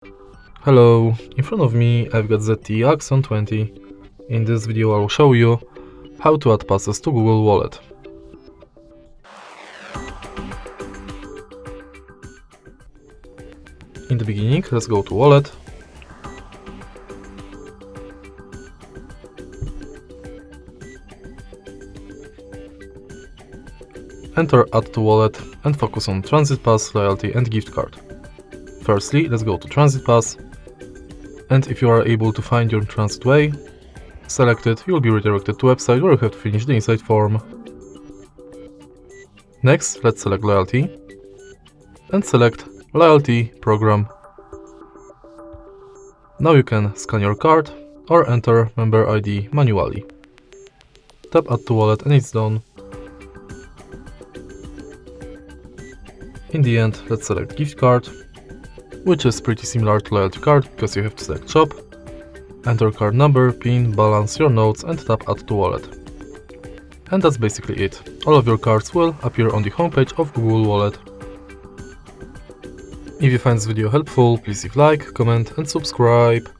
Hello, in front of me I've got ZTE AXON 20. In this video I will show you how to add passes to Google Wallet. In the beginning, let's go to Wallet. Enter Add to Wallet and focus on Transit Pass, Loyalty and Gift Card. Firstly, let's go to Transit Pass, and if you are able to find your transit way, select it. You will be redirected to a website where you have to finish the inside form. Next, let's select Loyalty and select Loyalty Program. Now you can scan your card or enter member ID manually. Tap Add to Wallet and it's done. In the end, let's select Gift Card, which is pretty similar to Loyalty Card because you have to select Shop, enter card number, PIN, balance, your notes and tap Add to Wallet. And that's basically it. All of your cards will appear on the homepage of Google Wallet. If you find this video helpful, please leave a like, comment and subscribe.